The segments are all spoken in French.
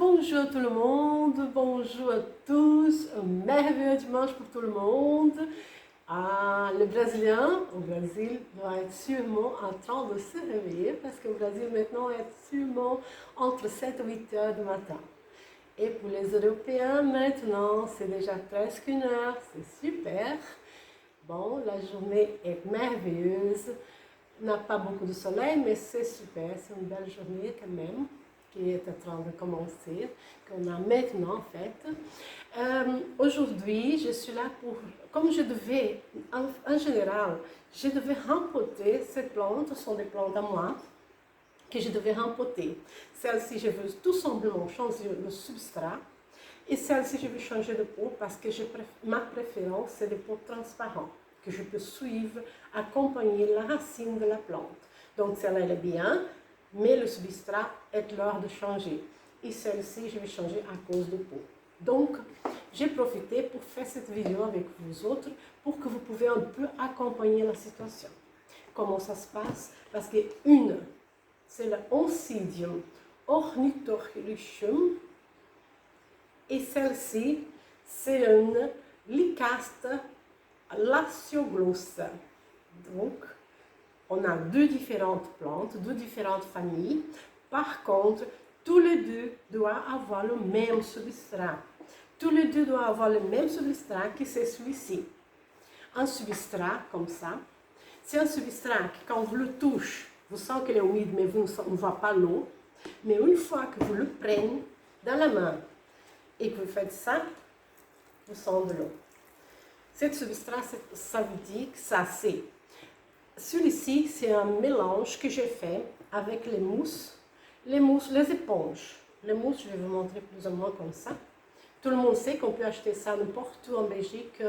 Bonjour tout le monde, bonjour à tous, un merveilleux dimanche pour tout le monde. Le Brésilien au Brésil doit être sûrement en train de se réveiller parce que le Brésil maintenant est sûrement entre 7 et 8 heures du matin. Et pour les Européens maintenant, c'est déjà presque 1 heure, c'est super. Bon, la journée est merveilleuse, n'a pas beaucoup de soleil, mais c'est super, c'est une belle journée quand même qui est en train de commencer, qu'on a maintenant en fait. Aujourd'hui, je suis là pour, comme je devais, en général, je devais rempoter ces plantes, ce sont des plantes à moi, que je devais rempoter. Celle-ci, je veux tout simplement changer le substrat, et celle-ci, je vais changer de peau parce que ma préférence, c'est des peaux transparentes, que je peux suivre, accompagner la racine de la plante. Donc celle-là, elle est bien, mais le substrat est l'heure de changer. Et celle-ci, je vais changer à cause de peau. Donc, j'ai profité pour faire cette vidéo avec vous autres pour que vous pouvez un peu accompagner la situation. Comment ça se passe? Parce que une, c'est le Oncidium ornithorhynchum, et celle-ci, c'est une Lycaste lacioglossa. Donc, on a deux différentes plantes, deux différentes familles. Par contre, tous les deux doivent avoir le même substrat. Tous les deux doivent avoir le même substrat que c'est celui-ci. Un substrat comme ça, c'est un substrat que quand vous le touchez, vous sentez qu'il est humide, mais vous ne voyez pas l'eau. Mais une fois que vous le prenez dans la main et que vous faites ça, vous sentez de l'eau. Cet substrat, ça vous dit que ça c'est. Celui-ci, c'est un mélange que j'ai fait avec les mousses, les éponges. Les mousses, je vais vous montrer plus ou moins comme ça. Tout le monde sait qu'on peut acheter ça n'importe où en Belgique,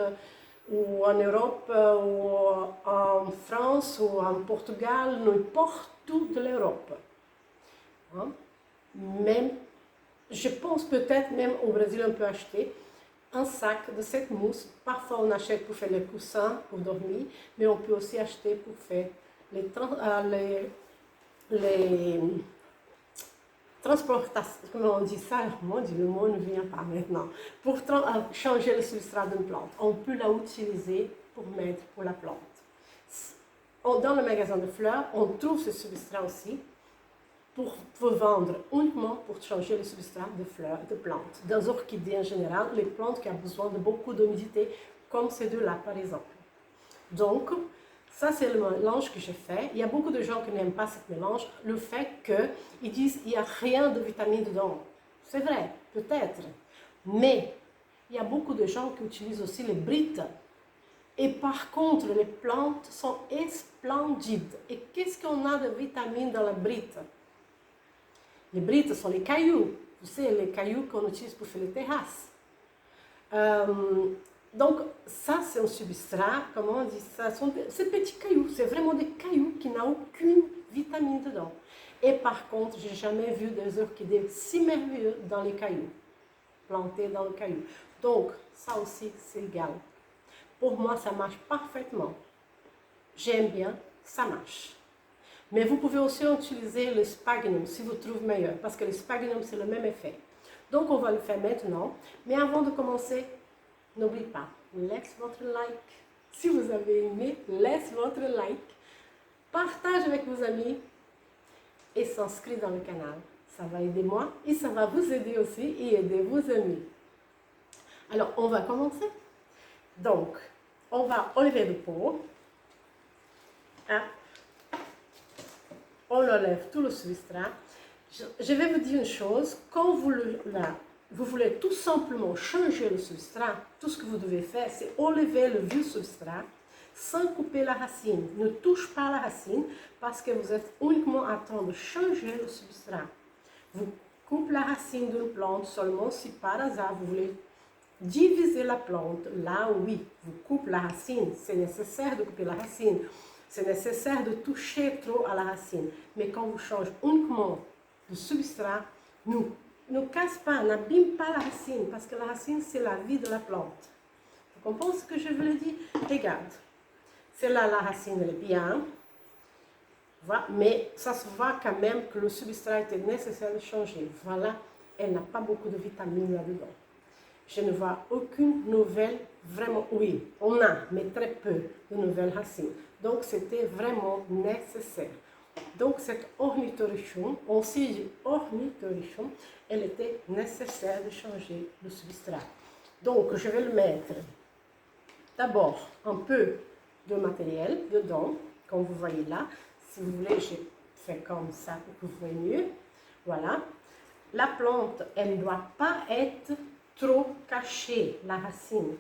ou en Europe, ou en France, ou en Portugal, n'importe où de l'Europe. Hein? Même, je pense peut-être même au Brésil, on peut acheter un sac de cette mousse. Parfois, on achète pour faire les coussins, pour dormir, mais on peut aussi acheter pour faire les transportations, comment on dit ça? Mon Dieu, le mot ne vient pas maintenant. Pour changer le substrat d'une plante, on peut l'utiliser pour mettre pour la plante. Dans le magasin de fleurs, on trouve ce substrat aussi pour vendre uniquement pour changer le substrat de fleurs, de plantes. Dans les orchidées en général, les plantes qui ont besoin de beaucoup d'humidité, comme ces deux-là par exemple. Donc, ça c'est le mélange que j'ai fait. Il y a beaucoup de gens qui n'aiment pas ce mélange, le fait qu'ils disent qu'il n'y a rien de vitamine dedans. C'est vrai, peut-être. Mais, il y a beaucoup de gens qui utilisent aussi les brites. Et par contre, les plantes sont splendides. Et qu'est-ce qu'on a de vitamines dans la brite? Les brites sont les cailloux, vous savez, les cailloux qu'on utilise pour faire les terrasses. Donc, ça, c'est un substrat, comment on dit ça? Ces petits cailloux, c'est vraiment des cailloux qui n'ont aucune vitamine dedans. Et par contre, j'ai jamais vu des orchidées si merveilleuses dans les cailloux, plantées dans le caillou. Donc, ça aussi, c'est égal. Pour moi, ça marche parfaitement. J'aime bien, ça marche. Mais vous pouvez aussi utiliser le sphagnum si vous trouvez meilleur, parce que le sphagnum, c'est le même effet. Donc, on va le faire maintenant. Mais avant de commencer, n'oubliez pas, laisse votre like. Si vous avez aimé, laisse votre like. Partage avec vos amis et s'inscris dans le canal. Ça va aider moi et ça va vous aider aussi et aider vos amis. Alors, on va commencer. Donc, on va enlever le pot. On enlève tout le substrat. Je vais vous dire une chose, quand vous voulez tout simplement changer le substrat, tout ce que vous devez faire, c'est enlever le vieux substrat sans couper la racine. Ne touche pas la racine parce que vous êtes uniquement en train de changer le substrat. Vous coupez la racine d'une plante seulement si par hasard vous voulez diviser la plante. Là, oui, vous coupez la racine, c'est nécessaire de couper la racine. C'est nécessaire de toucher trop à la racine. Mais quand vous changez uniquement de substrat, ne casse pas, n'abîme pas la racine, parce que la racine, c'est la vie de la plante. Vous comprenez ce que je veux dire? Regarde. C'est là, la racine, elle est bien. Voilà. Mais ça se voit quand même que le substrat était nécessaire de changer. Voilà elle n'a pas beaucoup de vitamines là-dedans. Je ne vois aucune nouvelle, vraiment, oui, on a, mais très peu de nouvelles racines. Donc, c'était vraiment nécessaire. Donc, cette ornithorichum, aussi dit ornithorichum, elle était nécessaire de changer le substrat. Donc, je vais le mettre d'abord un peu de matériel dedans, comme vous voyez là. Si vous voulez, j'ai fait comme ça pour que vous voyez mieux. Voilà. La plante, elle ne doit pas être trop cachée, la racine.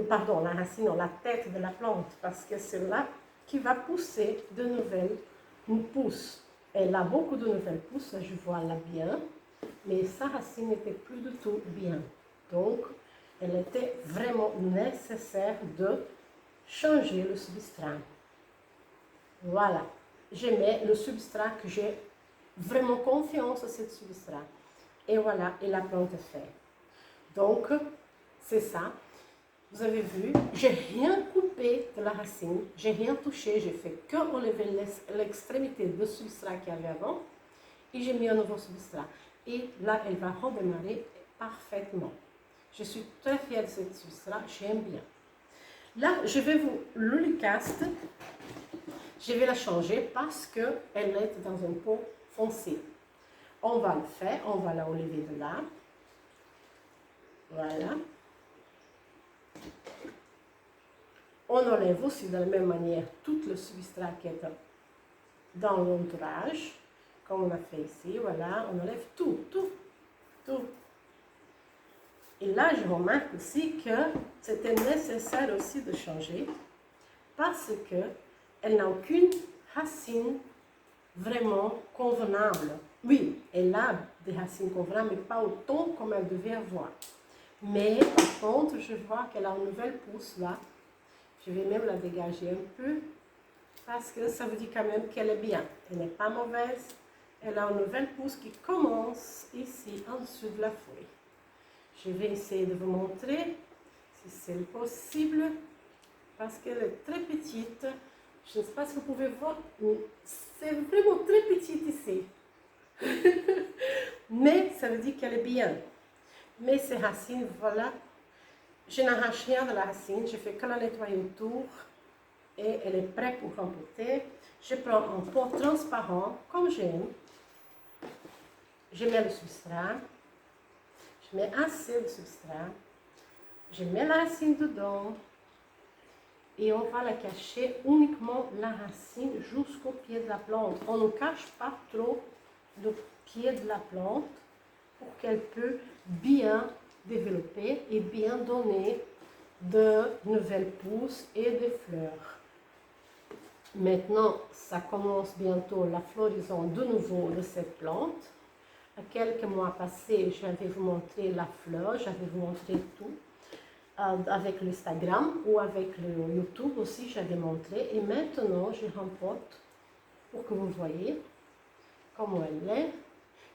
Pardon, la racine, non, la tête de la plante, parce que c'est là qui va pousser de nouvelles pousses. Elle a beaucoup de nouvelles pousses, je vois là bien, mais sa racine n'était plus du tout bien. Donc, elle était vraiment nécessaire de changer le substrat. Voilà, je mets le substrat que j'ai vraiment confiance à ce substrat. Et voilà, et la plante est faite. Donc, c'est ça. Vous avez vu, j'ai rien coupé de la racine, j'ai rien touché, j'ai fait que enlever l'extrémité de substrat qu'il y avait avant et j'ai mis un nouveau substrat. Et là, elle va redémarrer parfaitement. Je suis très fière de ce substrat, j'aime bien. Là, je vais vous, l'Ulicaste, je vais la changer parce qu'elle est dans un pot foncé. On va le faire, on va la enlever de là. Voilà. On enlève aussi de la même manière tout le substrat qui est dans l'entourage, comme on a fait ici. Voilà, on enlève tout. Et là, je remarque aussi que c'était nécessaire aussi de changer parce qu'elle n'a aucune racine vraiment convenable. Oui, elle a des racines convenables, mais pas autant comme elle devait avoir. Mais par contre, je vois qu'elle a une nouvelle pousse là. Je vais même la dégager un peu parce que ça vous dit quand même qu'elle est bien. Elle n'est pas mauvaise. Elle a une nouvelle pousse qui commence ici en dessous de la feuille. Je vais essayer de vous montrer si c'est possible parce qu'elle est très petite. Je ne sais pas si vous pouvez voir, mais c'est vraiment très petite ici. Mais ça veut dire qu'elle est bien. Mais ces racines, voilà. Je n'arrache rien de la racine, je fais que la nettoyer autour et elle est prête pour rempoter. Je prends un pot transparent, comme j'aime. Je mets le substrat. Je mets assez de substrat. Je mets la racine dedans. Et on va la cacher uniquement la racine jusqu'au pied de la plante. On ne cache pas trop le pied de la plante pour qu'elle peut bien développer et bien donner de nouvelles pousses et des fleurs. Maintenant, ça commence bientôt la floraison de nouveau de cette plante. À quelques mois passés, je vais vous montrer la fleur, je vais vous montrer tout. Avec l'Instagram ou avec le YouTube aussi, j'avais montré. Et maintenant, je rempote pour que vous voyez comment elle est.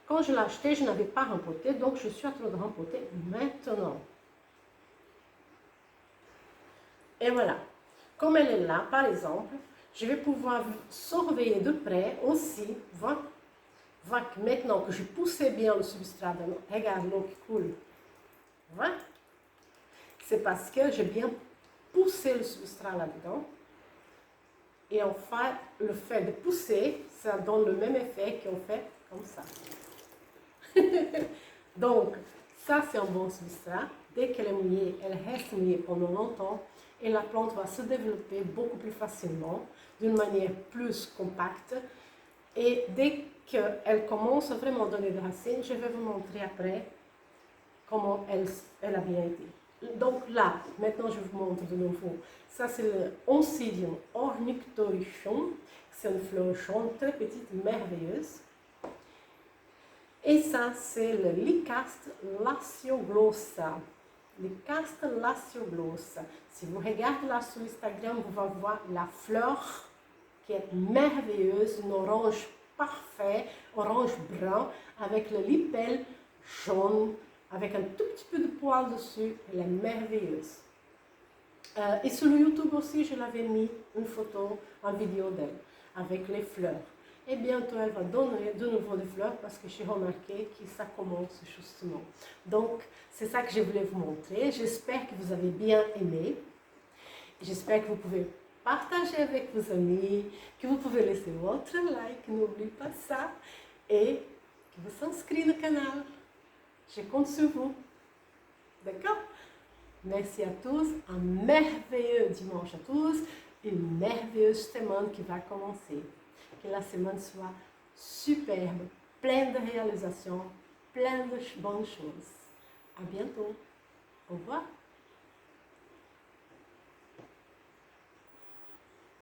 Quand je l'ai acheté, je n'avais pas rempoté, donc je suis en train de rempoter maintenant. Et voilà. Comme elle est là, par exemple, je vais pouvoir surveiller de près aussi. Voir que maintenant que je poussais bien le substrat, regarde l'eau qui coule. Voilà. C'est parce que j'ai bien poussé le substrat là-dedans. Et enfin, le fait de pousser, ça donne le même effet qu'on fait comme ça. Donc, ça c'est un bon substrat. Dès qu'elle est mouillée, elle reste mouillée pendant longtemps et la plante va se développer beaucoup plus facilement, d'une manière plus compacte. Et dès qu'elle commence vraiment à donner des racines, je vais vous montrer après comment elle a bien été. Donc là, maintenant je vous montre de nouveau. Ça c'est le Oncidium ornithorichum. C'est une fleur jaune très petite, merveilleuse. Et ça c'est le Lycaste lacioglossa. Lycaste lacioglossa. Si vous regardez là sur Instagram, vous allez voir la fleur qui est merveilleuse, une orange parfait, orange brun, avec le lipelle jaune, avec un tout petit peu de poil dessus. Elle est merveilleuse. Et sur le YouTube aussi, je l'avais mis une photo, une vidéo d'elle, avec les fleurs. Et bientôt, elle va donner de nouveau des fleurs parce que j'ai remarqué que ça commence justement. Donc, c'est ça que je voulais vous montrer. J'espère que vous avez bien aimé. J'espère que vous pouvez partager avec vos amis, que vous pouvez laisser votre like, n'oubliez pas ça, et que vous s'inscrivez au canal. Je compte sur vous. D'accord? Merci à tous, un merveilleux dimanche à tous, une merveilleuse semaine qui va commencer. Que la semaine soit superbe, pleine de réalisations, pleine de bonnes choses. À bientôt. Au revoir.